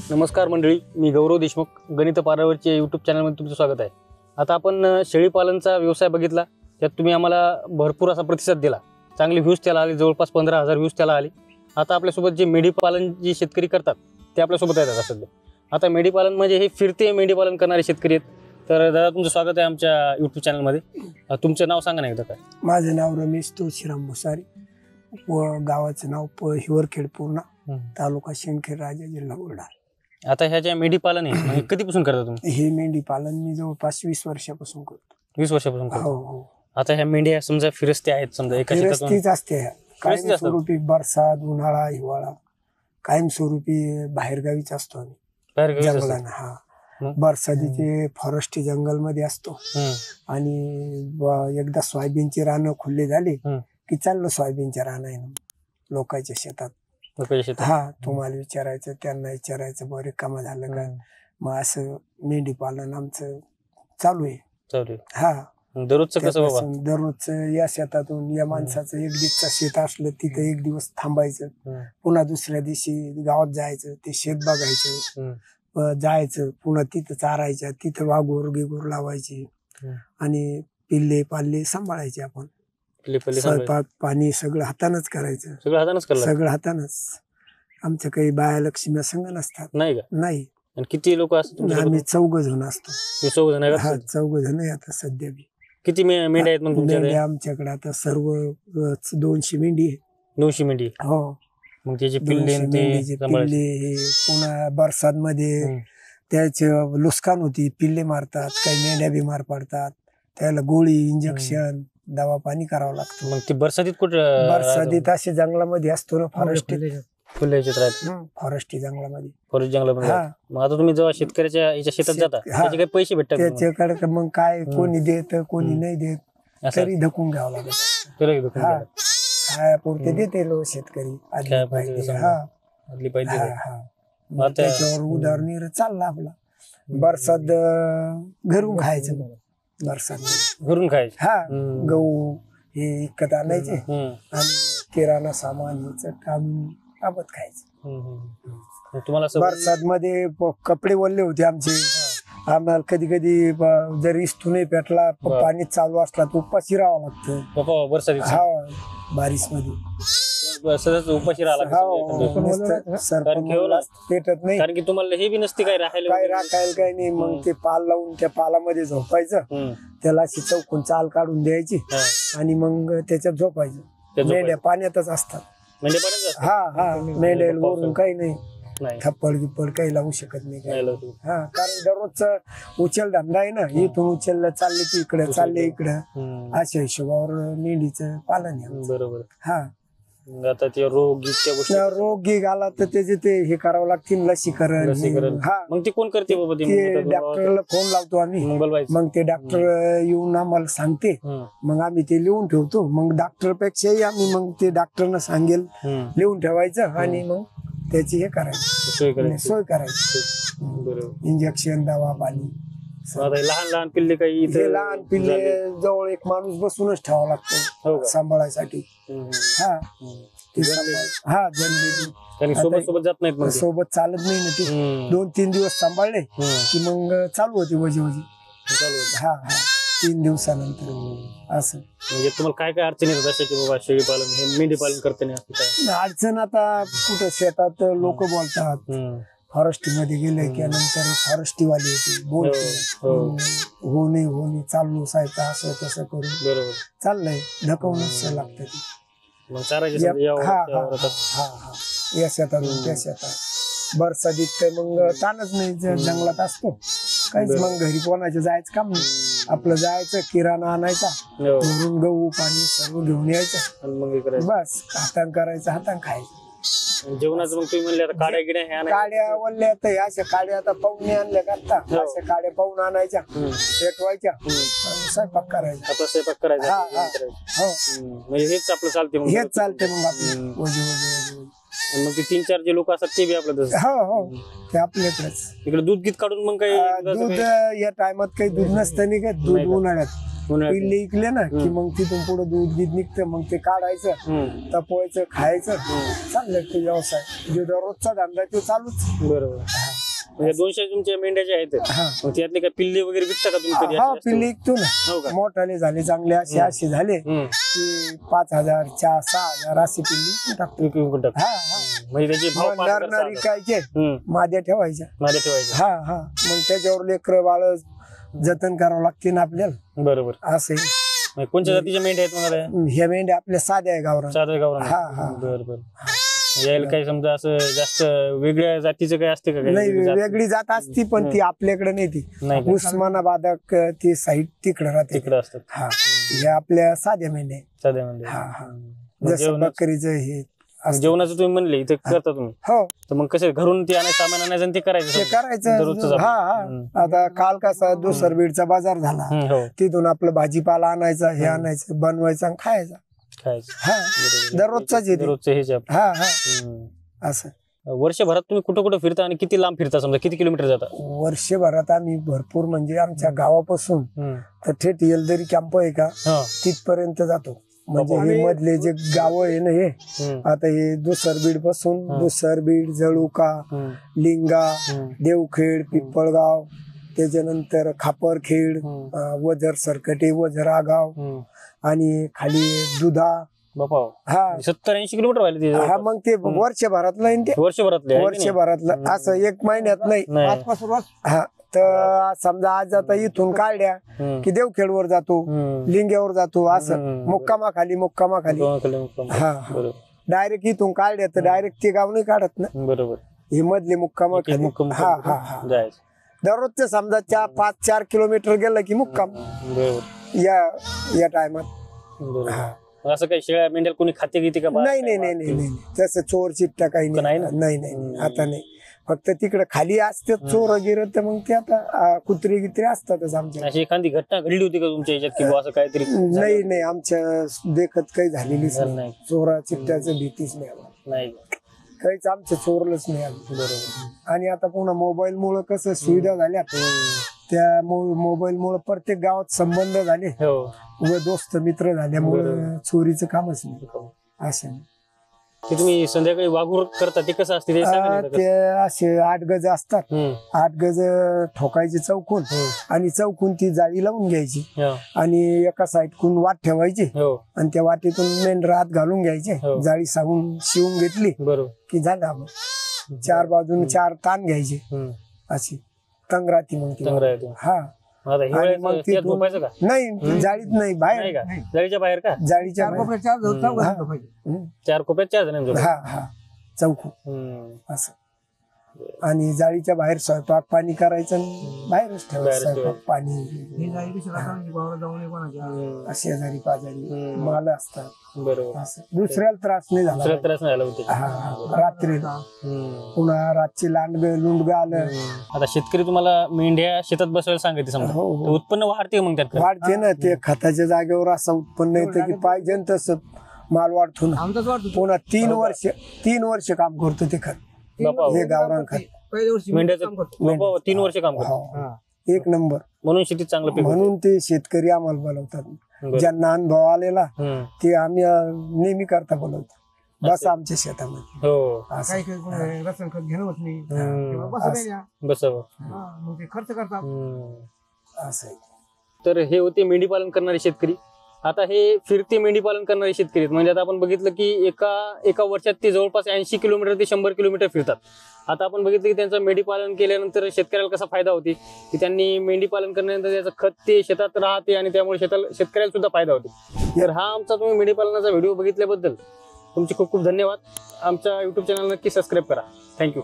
नमस्कार मंडळी, मी गौरव देशमुख, गणित पारावरचे यूट्यूब चॅनलमध्ये तुमचं स्वागत आहे. आता आपण शेळीपालनचा व्यवसाय बघितला, त्यात तुम्ही आम्हाला भरपूर असा प्रतिसाद दिला. चांगले व्ह्यूज त्याला आले, जवळपास 15,000 व्ह्यूज त्याला आले. आता आपल्यासोबत जे मेंढीपालन जे शेतकरी करतात ते आपल्यासोबत आहेत सध्या. आता मेंढीपालन म्हणजे हे फिरते मेंढीपालन करणारे शेतकरी आहेत. तर दादा, तुमचं स्वागत आहे आमच्या यूट्यूब चॅनलमध्ये. तुमचं नाव सांगा ना एकदा. काय? माझं नाव रमेश तुळशीराम भुसारी व गावाचं नाव हिवरखेड पूर्णा, तालुका शेणखेड, राजा, जिल्हा बुलढाणा. आता ह्या ज्या मेंढीपालन आहे म्हणजे कधीपासून करता तुम्ही? हे मेंढी पालन मी जवळपास 20 वर्षापासून करतो. 20 वर्षापासून करतो. हो हो. आता ह्या मेंढ्या समजा फिरस्ते आहेत, समजा एका शेतातून फिरस्तीच असते. कायमस्वरूपी बरसात, उन्हाळा, हिवाळा कायमस्वरूपी बाहेरगावीच असतो आम्ही जंगलांना. हा, बरसातीचे फॉरेस्ट जंगल मध्ये असतो आणि एकदा सोयाबीनची रानं खुल्ली झाली की चाललो सोयाबीनच्या रानं लोकांच्या शेतात. हा, तुम्हाला विचारायचं, त्यांना विचारायचं, बरे कामं झालं का. मग असं मेंढी पालन आमचं चालू आहे. हा, दररोजचं कसं बाबा? दररोज या शेतातून या माणसाचं एक दिवसचं शेत असलं तिथे एक दिवस थांबायचं, पुन्हा दुसऱ्या दिवशी गावात जायचं, ते शेत बघायचं, जायचं, पुन्हा तिथं चारायच्या, तिथं वाघोर गिगोर लावायची आणि पिल्ले पाल्ले सांभाळायचे. आपण स्वयंपाक पाणी सगळं हातानच करायचं. सगळं हातानच. आमच्या काही बाया लक्ष्मी संघ नसतात. नाही का? नाही. किती लोक असतात? आम्ही 4 जण असतो. 4 जण? हा, 4 जण आहे आता सध्या. किती मेंढ्या आहेत मग तुमच्याकडे? आमच्याकडे आता सर्व 200 मेंढी आहे. 200 मेंढी? हो. मग त्याची पिल्ले पुन्हा बरसात मध्ये त्याचे नुकसान होती, पिल्ले मारतात, काही मेंढ्या बिमार पडतात, त्याला गोळी इंजेक्शन दवा पाणी करावं लागतं. मग ती बरसातीत कुठं? बरसातीत असे जंगलामध्ये असतो ना, फॉरेस्ट फॉरेस्ट जंगलामध्ये. फॉरेस्ट जंगलामध्ये. मग आता तुम्ही जेव्हा शेतकऱ्याच्या याच्या शेतात जाता त्याचे काही पैसे भेटतात त्याच्याकडे? मग काय, कोणी देत कोणी नाही देत, तरी धकून घ्यावं लागत. खायापुरते देते लो शेतकरी. त्याच्यावर उदरनिर्वाह चालला आपला. बरसात घरून खायचं. बरसात घरून खायचं. हा, गहू हे विकत आणायचे आणि किराणा सामान बाबत खायचं. तुम्हाला बरसात मध्ये कपडे ओले होते आमचे. आम्हाला कधी कधी जर इस्तू नाही पेटला, पाणी चालू असला तर उपाशी राहावं लागतं. बरसातीत? हा, बारिश मध्ये उपाशी पेटत नाही, कारण की तुम्हाला हे बी नसते काय राखायला. काही नाही. मग ते पाल लावून त्या पालामध्ये झोपायचं, त्याला अशी चौकून चाल काढून द्यायची आणि मग त्याच्यात झोपायचं. मेंढ्या पाण्यातच असतात. हा हा, मेंढ्या वरून काही नाही, थप्पड गिप्पड काही लावू शकत नाही. हा, कारण दररोजच उचल धंदा आहे ना. इथून उचललं चालले की इकडे, चालले इकडं, अशा हिशोबावर मेंढीचं पालन आहे. बरोबर. हा, आता ते रोग गीग आला तर त्याचे ते हे करावं लागतील, लसीकरण. हा, मग ते कोण करते बाबा? ते डॉक्टरला फोन लावतो आम्ही. मग ते डॉक्टर येऊन आम्हाला सांगते, मग आम्ही ते लिहून ठेवतो. मग डॉक्टर पेक्षाही आम्ही मग ते डॉक्टरना सांगेल लिहून ठेवायचं आणि मग त्याची हे करायचं, सोय करायची. इंजेक्शन, दवा पाणी. लहान लहान पिल्ले काही? लहान पिल्ले जवळ एक माणूस बसूनच ठेवावा लागतो सांभाळायसाठी. हा, हा, सोबत जात नाहीत, सोबत चालत नाही ना. ते 2-3 दिवस सांभाळले की मग चालू होती वजी. हा हा, 3 दिवसानंतर असं. म्हणजे तुम्हाला काय काय अडचणी येतात अशा की बाबा शेळीपालन हे मेंढीपालन करताना? अडचण आता कुठं शेतात लोक बोलतात, फॉरेस्ट मध्ये गेले की नंतर फॉरेस्टवाले येते, बोलते हो नाही चाललो साहेब असं तसं करून. बरोबर. चाललंय, ढकवूनच लागतं ते. या शेतातून त्या शेतात बरसातीत मग ताणच नाही, जंगलात असतो काहीच. मग घरी कोणाच्या जायचं काम नाही, आपलं जायचं, किराणा आणायचा, घरून गहू पाणी सर्व घेऊन यायचं, बस हातान करायचं, हातान खायचं. जेवणाचं मग तुम्ही म्हणले आता काड्या वल्ल्या, तर अशा काड्या आता पाहुणे आणल्या करता, अशा काड्या पाहून आणायच्या, पेटवायच्या, स्वयंपाक करायचा. आपला स्वयंपाक करायचा. म्हणजे हेच आपलं चालते. हेच चालते मग आपलं वजी. मग ते 3-4 जे लोक असतात ते बी आपलं? हो, ते आपल्याकडेच. इकडे दूध गीत काढून मग काही दूध या टायमात काही दूध नसतं नाही का. दूध उन्हाळ्यात पिल्ले इकले ना की मग तिथून पुढे दूध गीत निघतं, मग ते काढायचं, तपवायचं, खायचं, चाललंय ते व्यवसाय. जो दररोजचा धंदा तो चालूच. बरोबर. म्हणजे 200 तुमच्या मेंढ्या ज्या आहेत मग त्यातले काय पिल्ले वगैरे विकता का तुम्ही कधी? हा पिल्ली विकतो हो ना, का? मोठाले झाले चांगले असे झाले की 5,000 6,000 असे पिल्ली टाकतो. विकून टाकता. हा हा म्हणजे त्याचे भाव मग नर विकायचे, माद्या ठेवायच्या. माझ्या ठेवायचे. हा हा मग त्याच्यावर लेकर बाळ जतन करावं लागते ना आपल्याला. बरोबर. असे कोणत्या जातीच्या मेंढ्या आहेत मला? हे मेंढ्या आपल्या साध्या आहे गावरान. साधं गावरान. हा हा बरोबर. यायला काही समजा असं जास्त वेगळ्या जातीचं काही असते का? नाही वेगळी जात असती पण ती आपल्याकडे नाही. ती नाही उस्मानाबाद ती साईड तिकडे राहते. तिकडे असतात. हा हे आपल्या साध्या मेंढ्या. साध्या म्हणजे हा हा जसं बकरीचं हे जेवणाचं तुम्ही म्हणले इथे करता तुम्ही, हो. तर मग कसं घरून ते आणायचं, सामान आणायचं आणि ते करायचं ते करायचं. दररोजचं हा हा आता काल कसा दुसर बीडचा बाजार झाला, हो तिथून आपलं भाजीपाला आणायचा, हे आणायचं, बनवायचं आणि खायचं. खायचं. हा दररोजचाच येते. दररोजचं हे जे हा हा असं. वर्षभरात तुम्ही कुठं कुठं फिरता आणि किती लांब फिरता, समजा किती किलोमीटर जाता? वर्षभरात आम्ही भरपूर म्हणजे आमच्या गावापासून तर थेट येलदरी कॅम्प आहे का तिथपर्यंत जातो. म्हणजे हे मधले जे गाव आहे ना हे आता हे दुसरबीड पासून दुसरबीड, जळुका, लिंगा, देवखेड, पिंपळगाव, त्याच्यानंतर खापरखेड, वझर सरकटे, वझरागाव आणि खाली दुधा. हा 70-80 किलोमीटर व्हायला. हा मग ते वर्षभरातलं आहे ते. वर्षभरातलं असं 1 महिन्यात नाही. हा तर समजा आज आता इथून काढल्या की देवखेडवर जातो, लिंग्यावर जातो, असं मुक्कामाखाली. हा डायरेक्ट इथून काढल्या तर डायरेक्ट ते गाव नाही काढत ना. बरोबर. हे मधले मुक्कामाखाली. हा हा हा दररोजचे समजा 5-4 किलोमीटर गेलं की मुक्काम या टायमात. असं काही शेळ्या मेंढ्या कोणी खाते घेते का? नाही तसं चोर चिट्टा काही नाही. आता नाही, फक्त तिकडे खाली असते चोर गिर, तर मग ते आता कुत्री गित्री असतातच आमच्या. अशी एखादी घटना घडली होती का तुमच्या याच्यात की असं काहीतरी? नाही आमच्या देखत काही झालेलीच नाही. चोरा चिट्ट्याचं भीतीच नाही काहीच आमचं चोरलंच नाही आलं. बरोबर. आणि आता पुन्हा मोबाईल मुळे कसं सुविधा झाल्या, त्या मोबाईल मुळे प्रत्येक गावात संबंध झाले व दोस्त मित्र झाल्यामुळे चोरीचं कामच नाही. असं ते तुम्ही संध्याकाळी वाघूर करता ते कसं असते ते असे 8 गज असतात. 8 गज ठोकायचे चौकून आणि चौकून ती जाळी लावून घ्यायची आणि एका साईडकून वाट ठेवायची आणि त्या वाटेतून मेंढर आत घालून घ्यायचे. जाळी सांगून शिवून घेतली की झालं. आपण 4 बाजून 4 ताण घ्यायचे अशी तंगराती म्हणते. हा मग नाही जाळीत नाही, बाहेर. जाळीच्या बाहेर का? जाळीच्या 4 कोप्यात 4 जण. हा चौकू असं. आणि जाळीच्या बाहेर स्वयंपाक पाणी करायचं, बाहेरच ठेवायचं स्वयंपाक पाणी. शेजारी पाजारी माल असतात. बरोबर. दुसऱ्याला त्रास नाही झाला. त्रास नाही झाला. रात्रीला पुन्हा रातची लुंडग आलं. आता शेतकरी तुम्हाला मेंढ्या शेतात बसवायला सांगते, समजा उत्पन्न वाढते मग त्यात? वाढते ना. ते खताच्या जागेवर असं उत्पन्न येतं की पाहिजे तसं माल वाढतो ना. पुन्हा 3 वर्ष काम करतो ते खत. हे गावरान खत मेंढ्याचं 3 वर्ष काम करतो. 1 नंबर. म्हणून शेतीत चांगलं पीक. म्हणून ते शेतकरी आम्हाला बोलवतात. ज्यांना अनुभव आलेला ते आम्ही नेहमी करता बोलवतो. बस आमच्या शेतामध्ये रसन खत घेणं होत नाही, खर्च करतात असं. तर हे होते मेंढी पालन करणारे शेतकरी. आता हे फिरते मेंढी पालन करणारे शेतकरी आहेत. म्हणजे आता आपण बघितलं की एका वर्षात ते जवळपास 80 किलोमीटर ते 100 किलोमीटर फिरतात. आता आपण बघितलं की त्यांचं मेंढी पालन केल्यानंतर शेतकऱ्याला कसा फायदा होते की त्यांनी मेंढी पालन केल्यानंतर त्याचं खत ते शेतात राहते आणि त्यामुळे शेतकऱ्याला सुद्धा फायदा होते. तर हा आमचा तुम्ही मेंढी पालनाचा व्हिडिओ बघितल्याबद्दल तुमचे खूप खूप धन्यवाद. आमच्या YouTube चॅनल नक्की सबस्क्राईब करा. थँक्यू.